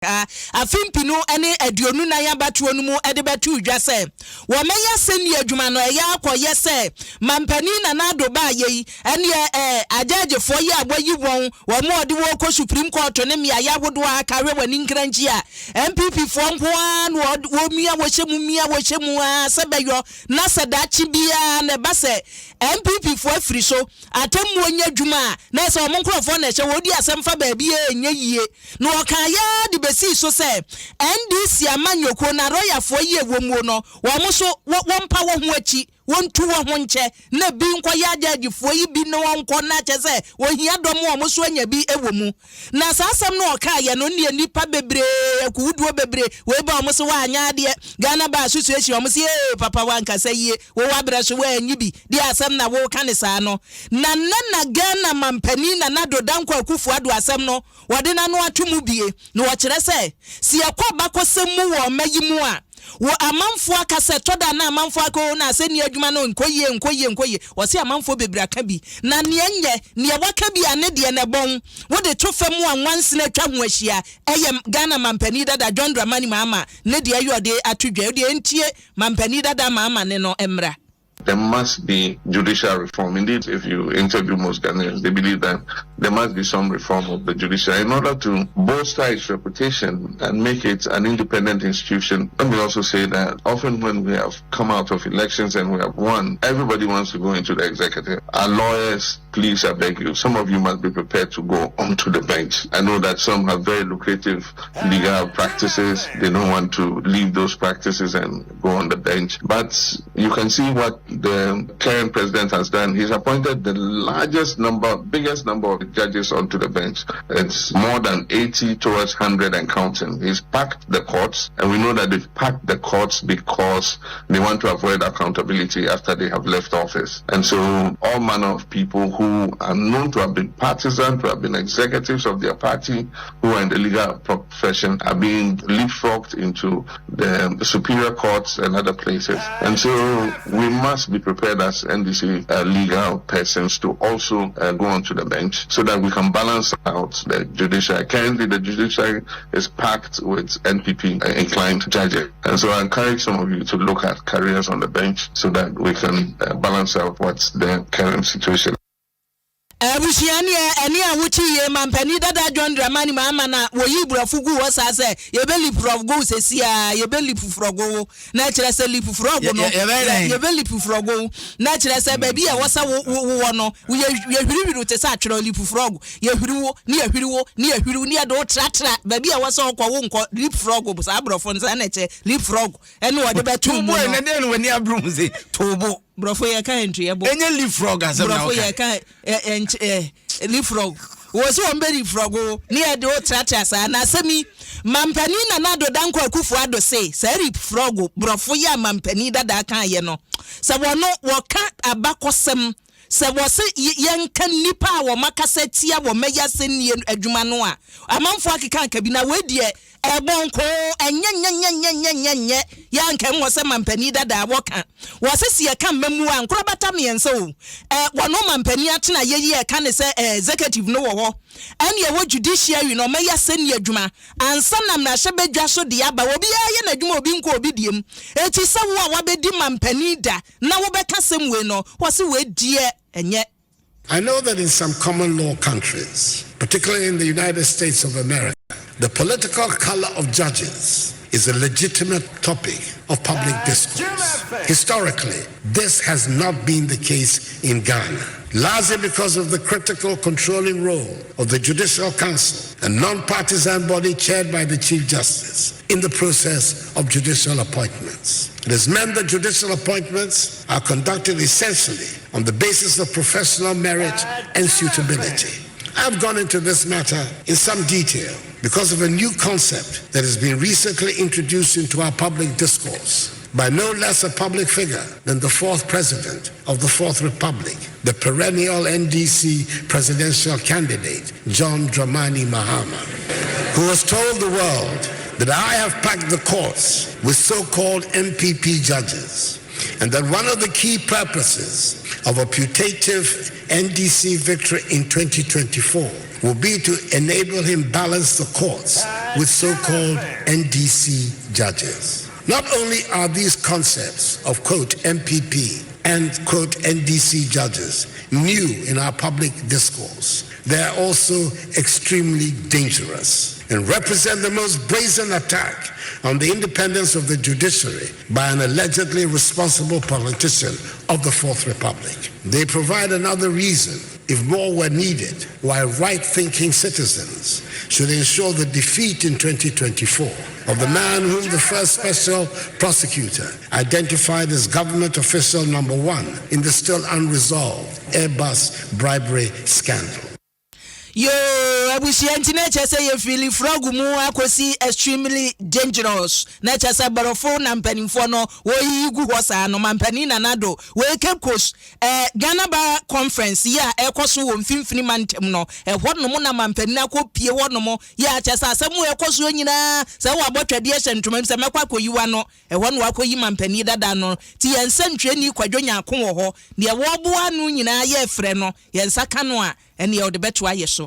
Afimpi no ene aduonu na ya batuo no mu ede batu udwa se wo meya seni adwuma no ya akoye se mampani na Adom ba yi ene ajajefo yi aboyi won wo mo ode wo ko Supreme Court ne me ya wodo akawe wani nkranji a NPP fo nkoa no wo mia wo hyemu a sebeyo na sedachi bia ne base NPP fo afiri so atemu onya adwuma na se wo nkrofo na hye wo di asemfa ba bia enye yie no okaya de si so say NDC amanyoko na royafo ye womu no wo so wompa wo ho achi wontu wo ho nche na bi nkoya agagifo yi bi no wonko na che say wo hia dom wo so anya bi ewomu na sasam no okaye no ne nipa bebre akuduo bebre we ba wo so wa anya de Ghana ba association wo se papa wanka say ye wo wabre so wa anyi bi de asam na wo ka ne saa no na Ghana mampani na dodanko Akufo-Addo asam no wode na no atomu bie no wo kire say si yakwa bakosemu wo mayimu a wo amanfo akase toda na amanfo akọ na aseni adwuma no nkoye wo se amanfo bebra ka bi na ne enye ne waka bi ane de ne bon wo de tofam anwanse na twa ho ahia eye Ghana mampani dada John Dramani Mahama ne de ayode atodwa de entie mampani dada Mahama ne no emra. There must be judicial reform. Indeed, if you interview most Ghanaians, they believe that there must be some reform of the judiciary in order to bolster its reputation and make it an independent institution. Let me also say that often when we have come out of elections and we have won, everybody wants to go into the executive. Our lawyers, please, I beg you, some of you must be prepared to go onto the bench. I know that some have very lucrative legal practices. They don't want to leave those practices and go on the bench. But you can see what the current president has done. He's appointed the biggest number of judges onto the bench. It's more than 80 towards 100 and counting. He's packed the courts, and we know that they've packed the courts because they want to avoid accountability after they have left office. And so all manner of people who are known to have been partisan, to have been executives of their party, who are in the legal profession, are being leapfrogged into the superior courts and other places. And so we must be prepared as NDC legal persons to also go onto the bench so that we can balance out the judiciary. Currently, the judiciary is packed with NPP inclined judges. And so I encourage some of you to look at careers on the bench so that we can balance out what's the current situation. Abushiani eni awuchi ye mampani dada John Dramani Mahama na woyi burafugu wo sa se ye be lipufrogo sesia ye be lipufrogo na kire se lipufrogo no ye be lipufrogo na kire se ba bi e wo sa wo no ye hwiriwiru te sa atwero lipufrogo ye hwiriwo ni ahwiriwo ni ado tratra ba bi e wo sa wo nko lipufrogo bu sa abrofo nsa na che lipufrogo eni wo de betu mo ne de no wani abrum se tobo brofo ye ka entwe ye bo enye lipufrogo asem na brofo ye ka lipufrogo wo so ombe lipufrogo ni e de o tratra sa na semi mampani na dodanko Akufo-Addo say lipufrogo brofo ye mampani dada kan ye no se wono wo ka abakosem se wo se yenka nipa wo makasa tia wo meya senie adwuma no a amanfo akeka ka bi na we de ebonko enye yanka mo se mampani dada wo ka wo se sie ka mamu a nkro bata miense o wono mampani atena ye ka ne se executive no wo ho ene wo judiciary no meya senie adwuma ansa na na hye bedwa so de aba obi ye na adwuma obi nko obi diem eti se wo a wabedi mampani da na wo beka sem we no wo se we die enye. I know that in some common law countries, particularly in the United States of America, the political color of judges is a legitimate topic of public discourse. Historically, this has not been the case in Ghana, largely because of the critical controlling role of the Judicial Council, a non-partisan body chaired by the Chief Justice, in the process of judicial appointments. It has meant that judicial appointments are conducted essentially on the basis of professional merit and suitability. I've gone into this matter in some detail because of a new concept that has been recently introduced into our public discourse by no less a public figure than the fourth president of the Fourth Republic, the perennial NDC presidential candidate, John Dramani Mahama, who has told the world that I have packed the courts with so-called NPP judges, and that one of the key purposes of a putative NDC victory in 2024 will be to enable him balance the courts with so-called NDC judges. Not only are these concepts of, quote, MPP and, quote, NDC judges new in our public discourse, they are also extremely dangerous and represent the most brazen attack on the independence of the judiciary by an allegedly responsible politician of the Fourth Republic. They provide another reason, if more were needed, why right-thinking citizens should ensure the defeat in 2024 of the man whom the first special prosecutor identified as government official number 1 in the still unresolved Airbus bribery scandal. Yo, abusianti na chese ye fili frog mu akosi extremely dangerous. Na chese barofo na mpanimfo no wo yigu hosa no mampani na nado we kekos Ghana Bar conference ya ekoso wo mfimfini mantem no ho no mo na mampani na kopie wo no mo ya chese asemu ekoso nyina se wo abotwade ehentoma se mekwa koyiwa no ho no akoyi mampani dada no ti yensantwe ni kwadwonya akon wo ho ne wo boa no nyina ye frɛ no yensaka no a ene ye de beto aye so